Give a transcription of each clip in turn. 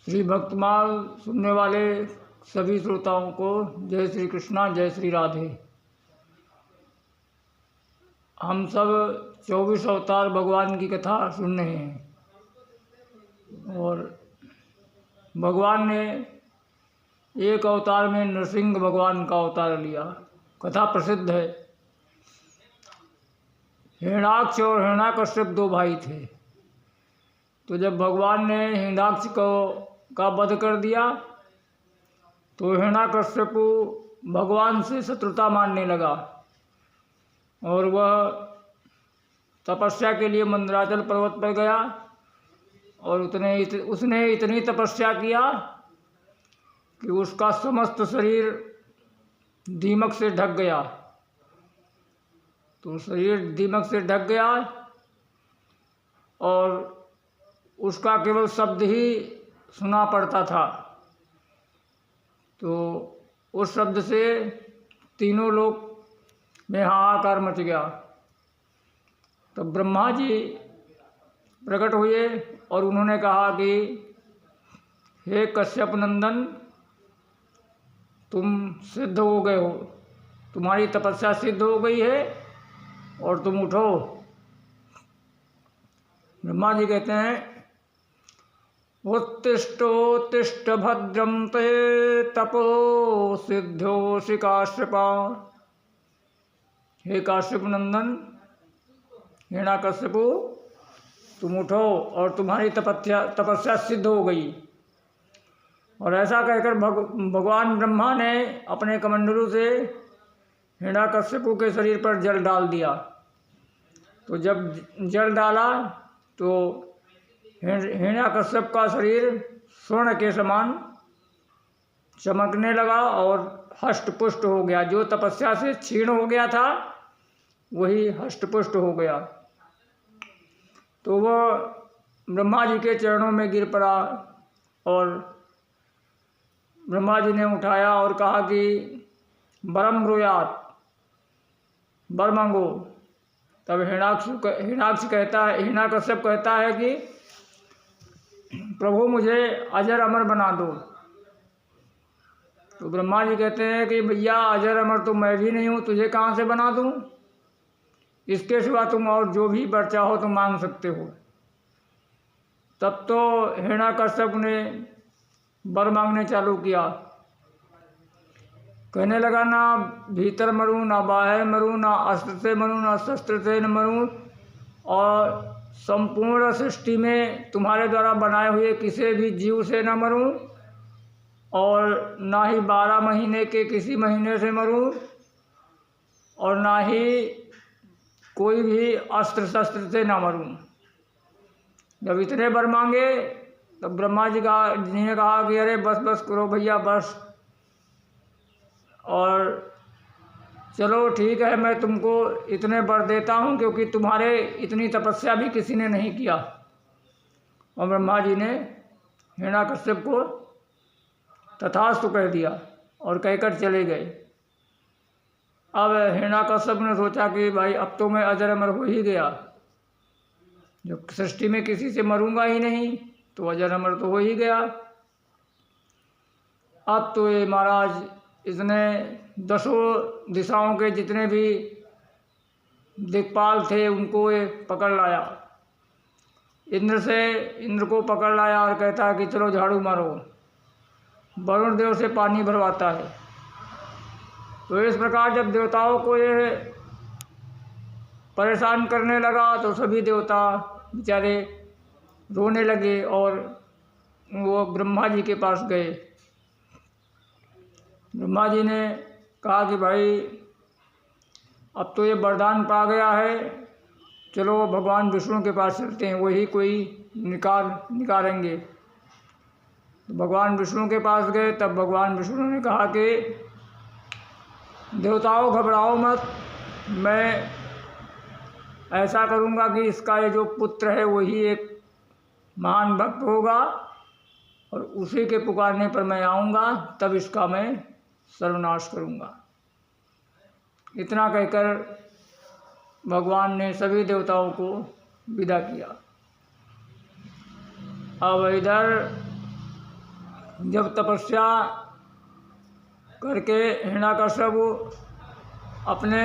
श्री भक्तमाल सुनने वाले सभी श्रोताओं को जय श्री कृष्णा, जय श्री राधे। हम सब 24 अवतार भगवान की कथा सुन रहे हैं और भगवान ने एक अवतार में नरसिंह भगवान का अवतार लिया। कथा प्रसिद्ध है। हिरण्याक्ष और हिरण्याकश्यप 2 भाई थे। तो जब भगवान ने हिरण्याक्ष का वध कर दिया तो हिरण्याकश्यप भगवान से शत्रुता मानने लगा और वह तपस्या के लिए मंदराचल पर्वत पर गया और उसने इतनी तपस्या किया कि उसका समस्त शरीर दीमक से ढक गया। तो शरीर दीमक से ढक गया और उसका केवल शब्द ही सुना पड़ता था। तो उस शब्द से तीनों लोक में हाहाकार मच गया। तो ब्रह्मा जी प्रकट हुए और उन्होंने कहा कि हे कश्यप नंदन, तुम सिद्ध हो गए हो, तुम्हारी तपस्या सिद्ध हो गई है और तुम उठो। ब्रह्मा जी कहते हैं उत्तिष्ठोत्तिष्ठ भद्रं ते तपो सिद्ध्योऽसि काश्यपा। हे काश्यप नंदन, हिरण्याकश्यपु, तुम उठो और तुम्हारी तपस्या सिद्ध हो गई। और ऐसा कहकर भगवान ब्रह्मा ने अपने कमंडलू से हिरण्याकश्यपु के शरीर पर जल डाल दिया। तो जब जल डाला तो हिरण्याकश्यप का शरीर स्वर्ण के समान चमकने लगा और हष्ट पुष्ट हो गया। जो तपस्या से क्षीण हो गया था वही हष्ट पुष्ट हो गया। तो वह ब्रह्मा जी के चरणों में गिर पड़ा और ब्रह्मा जी ने उठाया और कहा कि वरम ब्रूयात, वर मांगो। तब हिरण्याकश्यप कहता है कि प्रभु मुझे अजर अमर बना दो। तो ब्रह्मा जी कहते हैं कि भैया अजर अमर तो मैं भी नहीं हूँ, तुझे कहाँ से बना दूँ? इसके सिवा तुम और जो भी वर चाहो तो मांग सकते हो। तब तो हिरण्याकश्यप ने वर मांगने चालू किया। कहने लगा ना भीतर मरूं, ना बाहर मरूं, ना अस्त्र से मरूं, ना शस्त्र से न मरूं, और संपूर्ण सृष्टि में तुम्हारे द्वारा बनाए हुए किसी भी जीव से न मरूं, और ना ही 12 महीने के किसी महीने से मरूं, और ना ही कोई भी अस्त्र शस्त्र से ना मरूं। जब इतने वर मांगे तब ब्रह्मा जी ने कहा कि अरे बस बस करो भैया, बस, और चलो ठीक है, मैं तुमको इतने वर देता हूँ क्योंकि तुम्हारे इतनी तपस्या भी किसी ने नहीं किया। और ब्रह्मा जी ने हिरण्याकश्यप को तथास्तु कह दिया और कहकर चले गए। अब हिरण्याकश्यप ने सोचा कि भाई अब तो मैं अजर अमर हो ही गया, जब सृष्टि में किसी से मरूंगा ही नहीं तो अजर अमर तो हो ही गया। अब तो ये महाराज इसने 10 दिशाओं के जितने भी दिक्पाल थे उनको ये पकड़ लाया। इंद्र को पकड़ लाया और कहता है कि चलो झाड़ू मारो। वरुण देव से पानी भरवाता है। तो इस प्रकार जब देवताओं को ये परेशान करने लगा तो सभी देवता बेचारे रोने लगे और वो ब्रह्मा जी के पास गए। ब्रह्मा जी ने कहा कि भाई अब तो ये वरदान पा गया है, चलो भगवान विष्णु के पास चलते हैं, वही कोई निकालेंगे। तो भगवान विष्णु के पास गए। तब भगवान विष्णु ने कहा कि देवताओं घबराओ मत, मैं ऐसा करूँगा कि इसका ये जो पुत्र है वही एक महान भक्त होगा और उसी के पुकारने पर मैं आऊँगा, तब इसका मैं सर्वनाश करूँगा। इतना कहकर भगवान ने सभी देवताओं को विदा किया। अब इधर जब तपस्या करके हिरण्याकश्यप अपने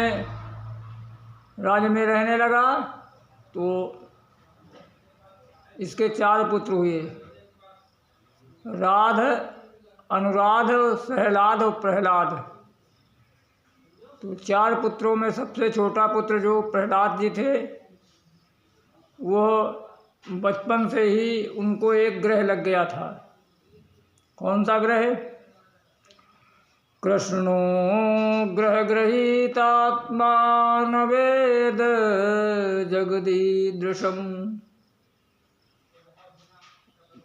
राज्य में रहने लगा तो इसके 4 पुत्र हुए, राध, अनुराध, सहलाद और प्रहलाद। तो 4 पुत्रों में सबसे छोटा पुत्र जो प्रहलाद जी थे, वो बचपन से ही उनको एक ग्रह लग गया था। कौन सा ग्रह? कृष्णो ग्रह गृहीतात्मा न वेद जगदीदृशम।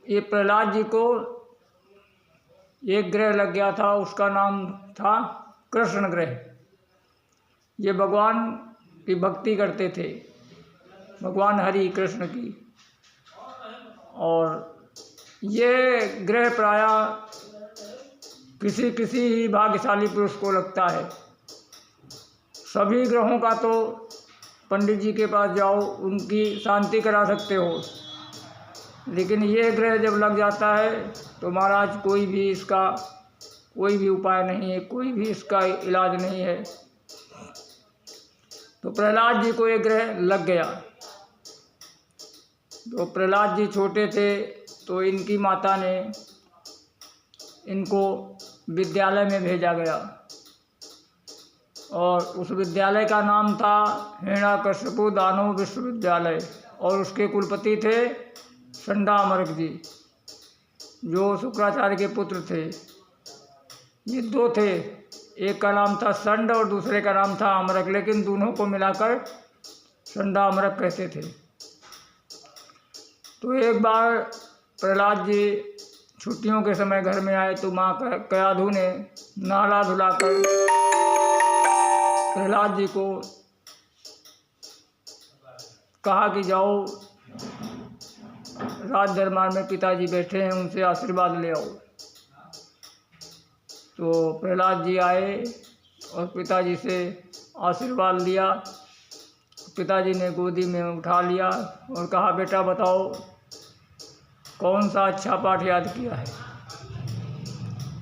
ये प्रहलाद जी को एक ग्रह लग गया था, उसका नाम था कृष्ण ग्रह। ये भगवान की भक्ति करते थे, भगवान हरि कृष्ण की। और ये ग्रह प्रायः किसी किसी ही भाग्यशाली पुरुष को लगता है। सभी ग्रहों का तो पंडित जी के पास जाओ, उनकी शांति करा सकते हो, लेकिन ये ग्रह जब लग जाता है तो महाराज कोई भी इसका कोई भी उपाय नहीं है, कोई भी इसका इलाज नहीं है। तो प्रहलाद जी को ये ग्रह लग गया। तो प्रहलाद जी छोटे थे तो इनकी माता ने इनको विद्यालय में भेजा गया, और उस विद्यालय का नाम था हिरण्याकश्यप दानव विश्वविद्यालय, और उसके कुलपति थे संडामर्क जी, जो शुक्राचार्य के पुत्र थे। ये 2 थे, एक का नाम था संड और दूसरे का नाम था अमरक, लेकिन दोनों को मिलाकर संडामर्क कहते थे। तो एक बार प्रहलाद जी छुट्टियों के समय घर में आए तो माँ कयाधु ने नहला धुलाकर प्रहलाद जी को कहा कि जाओ राज दरबार में पिताजी बैठे हैं, उनसे आशीर्वाद ले आओ। तो प्रहलाद जी आए और पिताजी से आशीर्वाद लिया। पिताजी ने गोदी में उठा लिया और कहा, बेटा बताओ कौन सा अच्छा पाठ याद किया है।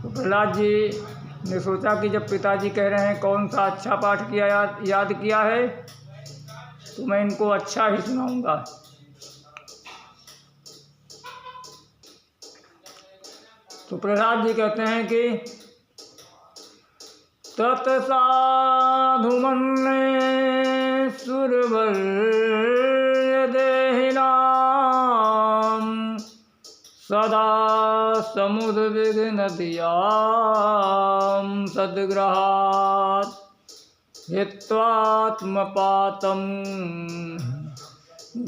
तो प्रहलाद जी ने सोचा कि जब पिताजी कह रहे हैं कौन सा अच्छा पाठ किया याद किया है, तो मैं इनको अच्छा ही सुनाऊंगा। तो प्रहलाद जी कहते हैं कि तत्साधु मन्ये सुरवर देहिनां सदा समुद्विग्नधियां सद्ग्रहात् हित्वात्मपातं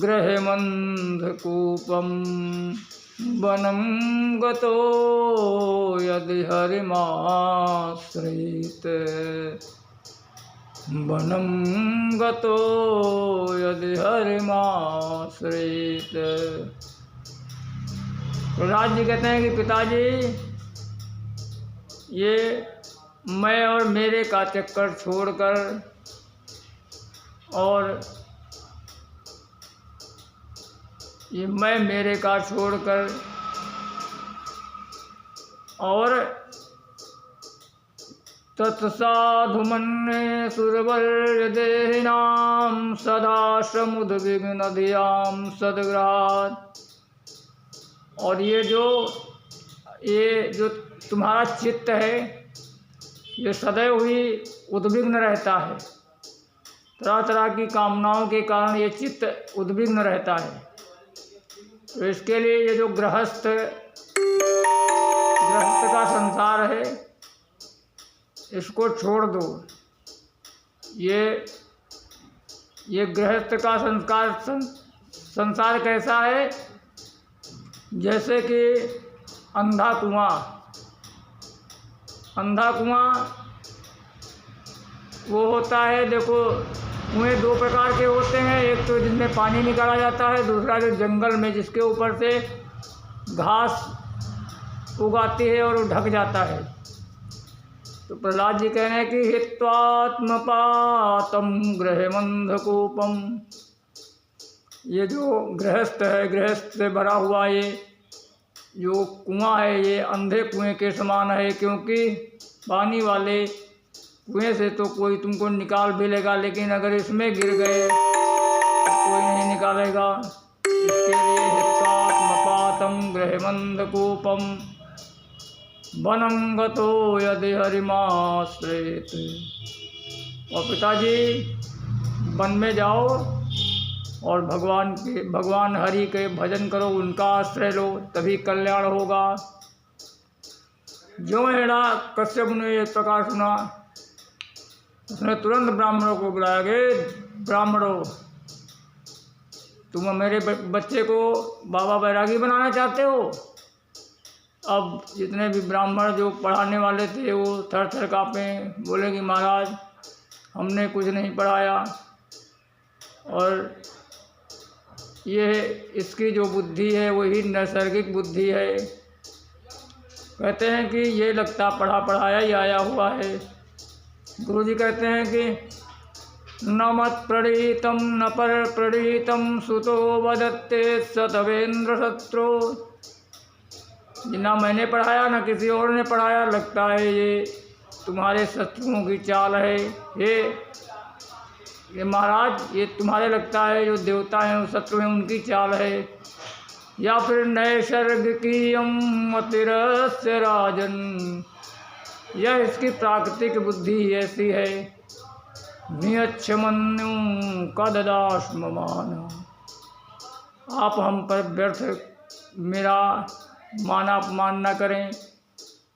गृहमन्धकूपं वनं गतो यदि हरिमाश्रयेत् वनं गतो यदि हरिमाश्रयेत्। प्रहलाद जी कहते हैं कि पिताजी, ये मैं और मेरे का चक्कर छोड़कर और ये मैं मेरे का छोड़कर और तत्साधु मन्ये सुरवर्य देहिनां सदा समुद्विग्नधियां सद्ग्रहात्। और ये जो तुम्हारा चित्त है, ये सदैव ही उद्विग्न रहता है। तरह तरह की कामनाओं के कारण ये चित्त उद्विग्न रहता है। तो इसके लिए ये जो गृहस्थ का संसार है, इसको छोड़ दो। ये गृहस्थ का संसार कैसा है? जैसे कि अंधा कुआं वो होता है। देखो, कुएं 2 प्रकार के होते हैं, एक तो जिनमें पानी निकाला जाता है, दूसरा जो जंगल में जिसके ऊपर से घास उगाती है और ढक जाता है। तो प्रहलाद जी कह रहे हैं कि हित्वात्मपातं गृहमन्धकूपम। ये जो गृहस्थ है, गृहस्थ से भरा हुआ जो कुआं है ये अंधे कुएं के समान है, क्योंकि पानी वाले कुएं से तो कोई तुमको निकाल भी लेगा, लेकिन अगर इसमें गिर गए तो कोई नहीं निकालेगा। इसके लिए हित्वात्मपातम गृहमंदकूपम वनं गतो यदि हरिमाश्रयेत। और पिताजी वन में जाओ और भगवान हरि के भजन करो, उनका आश्रय लो, तभी कल्याण होगा। जो हेड़ा कश्यप ने एक प्रकार सुना, उसने तुरंत ब्राह्मणों को बुलाया कि ब्राह्मणों, तुम मेरे बच्चे को बाबा बैरागी बनाना चाहते हो। अब जितने भी ब्राह्मण जो पढ़ाने वाले थे वो थर थर काँपे, बोले कि महाराज हमने कुछ नहीं पढ़ाया, और ये इसकी जो बुद्धि है वही नैसर्गिक बुद्धि है। कहते हैं कि ये लगता पढ़ा पढ़ाया ही आया हुआ है। गुरुजी कहते हैं कि न मत प्रणीतम न पर प्रणीतम सुतो वदत्ते सतवेन्द्र शत्रु। ना मैंने पढ़ाया ना किसी और ने पढ़ाया, लगता है ये तुम्हारे शत्रुओं की चाल है। ये महाराज ये तुम्हारे लगता है जो देवता हैं शत्रु हैं उनकी चाल है, या फिर नैसर्गिकीयम अतिरस्य राजन, यह इसकी प्राकृतिक बुद्धि ही ऐसी है। नियच्छमन्यु कददाश्ममान, आप हम पर व्यर्थ मेरा माना अपमान न करें,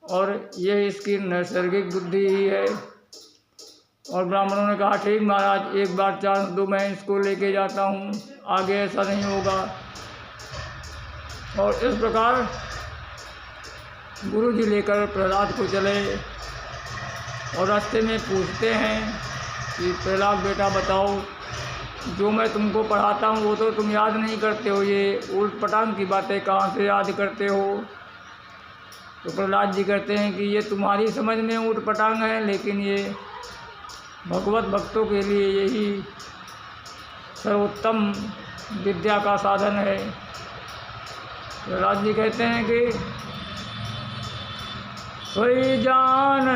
और यह इसकी नैसर्गिक बुद्धि ही है। और ब्राह्मणों ने कहा ठीक महाराज, एक बार चांस दो, मैं इसको लेके जाता हूँ, आगे ऐसा नहीं होगा। और इस प्रकार गुरुजी लेकर प्रहलाद को चले, और रास्ते में पूछते हैं कि प्रहलाद बेटा बताओ, जो मैं तुमको पढ़ाता हूँ वो तो तुम याद नहीं करते हो, ये उल्ट पटांग की बातें कहाँ से याद करते हो। तो प्रहलाद जी कहते हैं कि ये तुम्हारी समझ में उल्ट पटांग है, लेकिन ये भगवत भक्तों के लिए यही सर्वोत्तम विद्या का साधन है। प्रहलाद जी कहते हैं कि कोई जान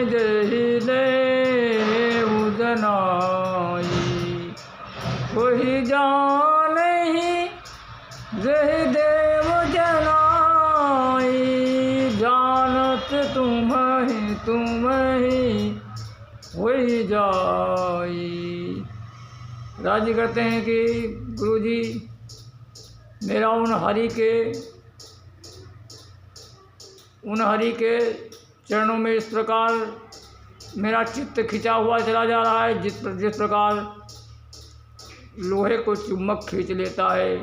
जही देव जनाई, कोई जान ही जही देव जनाई, जानत तुम ही वही जाई। राजी करते हैं कि गुरुजी मेरा उन हरि के चरणों में इस प्रकार मेरा चित्त खिंचा हुआ चला जा रहा है, जिस प्रकार लोहे को चुम्बक खींच लेता है।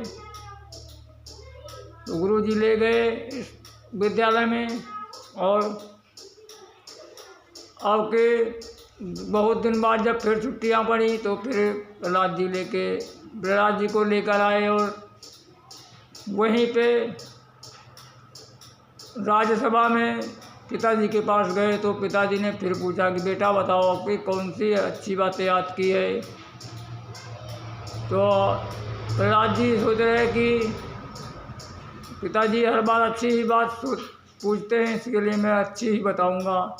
तो गुरुजी ले गए इस विद्यालय में, और आपके बहुत दिन बाद जब फिर छुट्टियां पड़ी तो फिर प्रहलाद जी को लेकर आए, और वहीं पे राज्यसभा में पिताजी के पास गए। तो पिताजी ने फिर पूछा कि बेटा बताओ आपकी कौन सी अच्छी बातें याद की है। तो प्रहलाद जी सोच रहे कि पिताजी हर बार अच्छी ही बात पूछते हैं, इसके लिए मैं अच्छी ही बताऊंगा।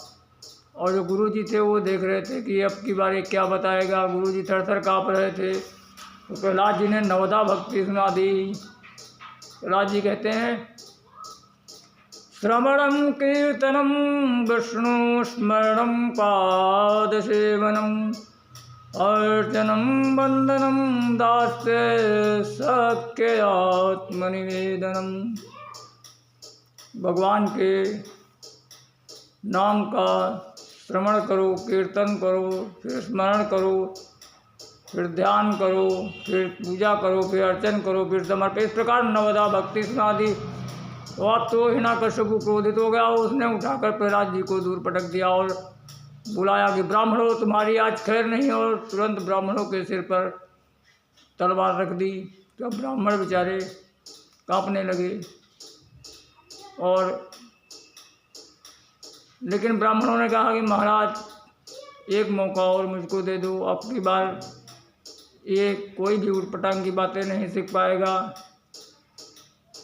और जो गुरुजी थे वो देख रहे थे कि अब की बार क्या बताएगा। गुरुजी थर थर काँप रहे थे। तो प्रहलाद जी ने नवदा भक्ति सुना दी। प्रहलाद जी कहते हैं श्रवणं कीर्तनं विष्णु स्मरणं पादसेवनं अर्चनं वंदनं दास्य सख्य आत्मनिवेदनम। भगवान के नाम का श्रवण करो, कीर्तन करो, फिर स्मरण करो, फिर ध्यान करो, फिर पूजा करो, फिर अर्चन करो, फिर समर्पण, इस प्रकार नवदा भक्ति सुना दी। तो अब तो हिरण्यकश्यप क्रोधित हो गया, उसने उठाकर प्रहलाद जी को दूर पटक दिया और बुलाया कि ब्राह्मणों तुम्हारी आज खैर नहीं। और तुरंत ब्राह्मणों के सिर पर तलवार रख दी। तो ब्राह्मण बेचारे कांपने लगे। और लेकिन ब्राह्मणों ने कहा कि महाराज एक मौका और मुझको दे दो, अब की बार ये कोई भी उटपटांग की बातें नहीं सीख पाएगा।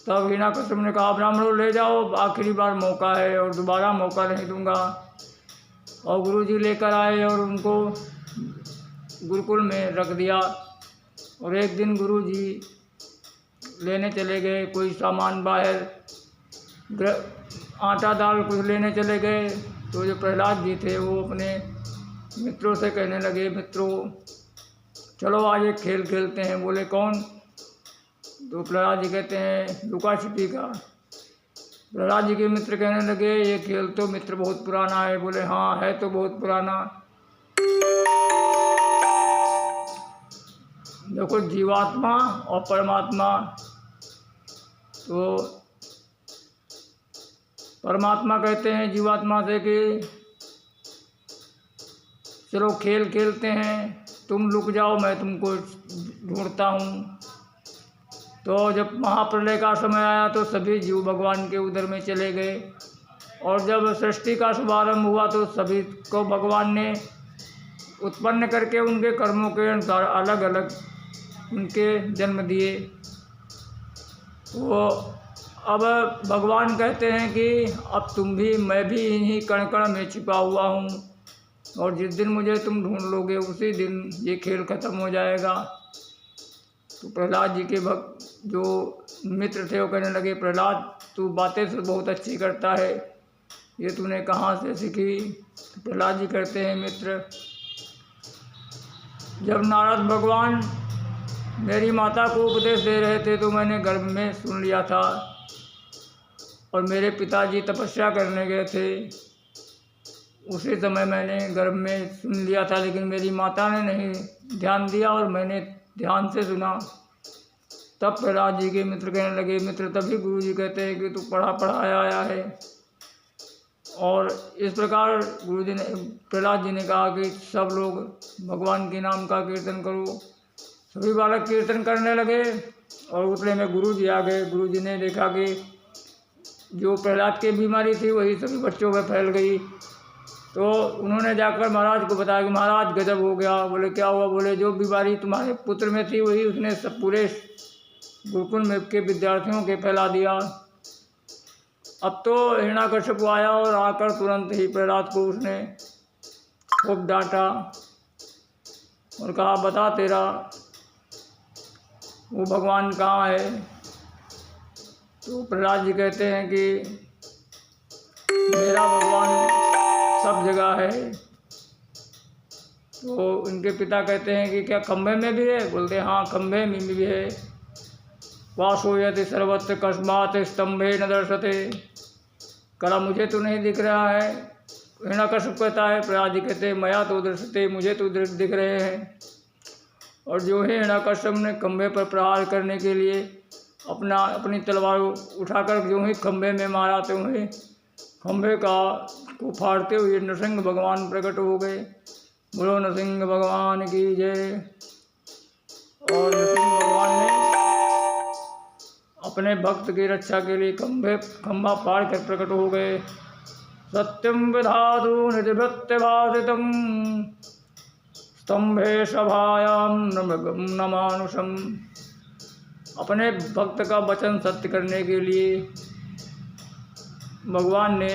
तब हिरण्यकश्यप ने कहा ब्राह्मणों ले जाओ, आखिरी बार मौका है और दोबारा मौका नहीं दूंगा। और गुरुजी लेकर आए और उनको गुरुकुल में रख दिया। और एक दिन गुरुजी लेने चले गए कोई सामान बाहर, आटा दाल कुछ लेने चले गए। तो जो प्रहलाद जी थे वो अपने मित्रों से कहने लगे, मित्रों चलो आज एक खेल खेलते हैं। बोले कौन? तो प्रहलाद जी कहते हैं लुका छिपी का। प्रहलाद जी के मित्र कहने लगे ये खेल तो मित्र बहुत पुराना है। बोले हाँ है तो बहुत पुराना। देखो जीवात्मा और परमात्मा, तो परमात्मा कहते हैं जीवात्मा से कि चलो खेल खेलते हैं, तुम लुक जाओ मैं तुमको ढूंढता हूँ। तो जब महाप्रलय का समय आया तो सभी जीव भगवान के उदर में चले गए। और जब सृष्टि का शुभारंभ हुआ तो सभी को भगवान ने उत्पन्न करके उनके कर्मों के अनुसार अलग अलग उनके जन्म दिए। वो अब भगवान कहते हैं कि अब तुम भी मैं भी इन्हीं कण कण में छिपा हुआ हूँ, और जिस दिन मुझे तुम ढूंढ लोगे उसी दिन ये खेल ख़त्म हो जाएगा। तो प्रहलाद जी के भक्त जो मित्र थे वो कहने लगे प्रहलाद तू बातें तो बहुत अच्छी करता है, ये तूने कहाँ से सीखी? तो प्रहलाद जी कहते हैं मित्र, जब नारद भगवान मेरी माता को उपदेश दे रहे थे तो मैंने गर्भ में सुन लिया था। और मेरे पिताजी तपस्या करने गए थे, उसी समय मैंने गर्भ में सुन लिया था, लेकिन मेरी माता ने नहीं ध्यान दिया और मैंने ध्यान से सुना। तब प्रहलाद जी के मित्र कहने लगे मित्र तभी गुरु जी कहते हैं कि तू पढ़ा पढ़ाया आया है। और इस प्रकार गुरु जी ने प्रहलाद जी ने कहा कि सब लोग भगवान के नाम का कीर्तन करो। सभी बालक कीर्तन करने लगे और उतने में गुरु जी आ गए। गुरु जी ने देखा कि जो प्रहलाद की बीमारी थी वही सभी बच्चों में फैल गई। तो उन्होंने जाकर महाराज को बताया कि महाराज गजब हो गया। बोले क्या हुआ? बोले जो बीमारी तुम्हारे पुत्र में थी वही उसने सब पूरे गुरुकुल में के विद्यार्थियों के फैला दिया। अब तो हिरण्यकश्यप आया और आकर तुरंत ही प्रहलाद को उसने खूब डांटा और कहा बता तेरा वो भगवान कहाँ है? तो प्रहलाद जी कहते हैं कि मेरा भगवान सब जगह है। तो उनके पिता कहते हैं कि क्या खम्भे में भी है? बोलते हाँ खम्भे में भी है। वासो यदि सर्वत्र कस्मात स्तंभे न दर्शते, कला मुझे तो नहीं दिख रहा है। हिरण्यकश्यप कहता है, प्रहलाद जी कहते हैं मया तो दर्शते, मुझे तो दिख रहे हैं। और जो है हिरण्यकश्यप ने खम्भे पर प्रहार करने के लिए अपनी तलवार उठाकर जो ही खम्भे में मारा तो वहीं खम्भे को फाड़ते हुए नृसिंह भगवान प्रकट हो गए। बोलो नृसिंह भगवान की जय। और नृसिंह भगवान ने अपने भक्त की रक्षा के लिए खम्भा फाड़ कर प्रकट हो गए। सत्यम विधातु निधिभृत्य भाषितम स्तंभे सभायाम नमृगम न मानुषम। अपने भक्त का वचन सत्य करने के लिए भगवान ने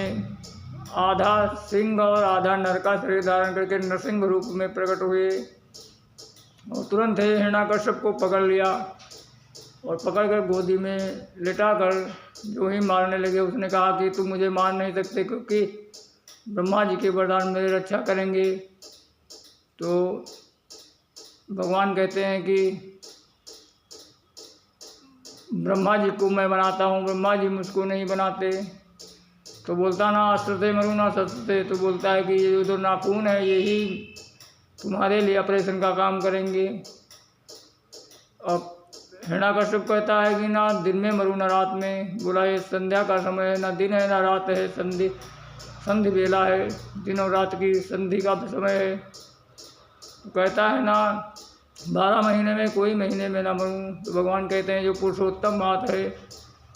आधा सिंह और आधा नर का शरीर धारण करके नरसिंह रूप में प्रकट हुए और तुरंत ही हिरण्यकश्यप को पकड़ लिया और पकड़कर गोदी में लिटाकर जो ही मारने लगे। उसने कहा कि तुम मुझे मार नहीं सकते क्योंकि ब्रह्मा जी के वरदान मेरी रक्षा करेंगे। तो भगवान कहते हैं कि ब्रह्मा जी को मैं बनाता हूँ, ब्रह्मा जी मुझको नहीं बनाते। तो बोलता ना अस्त्रते मरू ना शस्त्रते। तो बोलता है कि ये जो नाखून है यही तुम्हारे लिए ऑपरेशन का काम करेंगे। अब हिरण्यकश्यप कहता है कि ना दिन में मरूँ ना रात में। बोला ये संध्या का समय है, ना दिन है ना रात है, संधि बेला है, दिन और रात की संधि का समय है। तो कहता है ना 12 महीने में कोई महीने में ना मरूँ। तो भगवान कहते हैं जो पुरुषोत्तम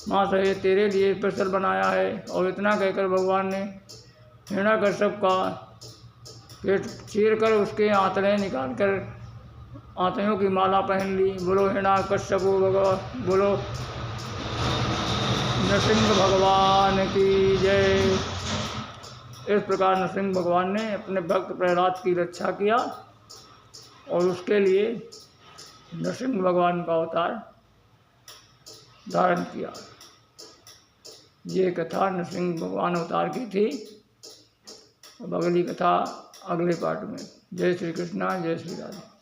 मास है तेरे लिए स्पेशल बनाया है। और इतना कहकर भगवान ने हिरण्यकश्यप का पेट चीर कर उसके आंतड़े निकाल कर आंतड़ों की माला पहन ली। बोलो हिरण्यकश्यप भगवान, बोलो नृसिंह भगवान की जय। इस प्रकार नृसिंह भगवान ने अपने भक्त प्रहलाद की रक्षा किया और उसके लिए नृसिंह भगवान का अवतार धारण किया। ये कथा नृसिंह भगवान अवतार की थी। अब अगली कथा अगले पार्ट में। जय श्री कृष्णा, जय श्री राधे।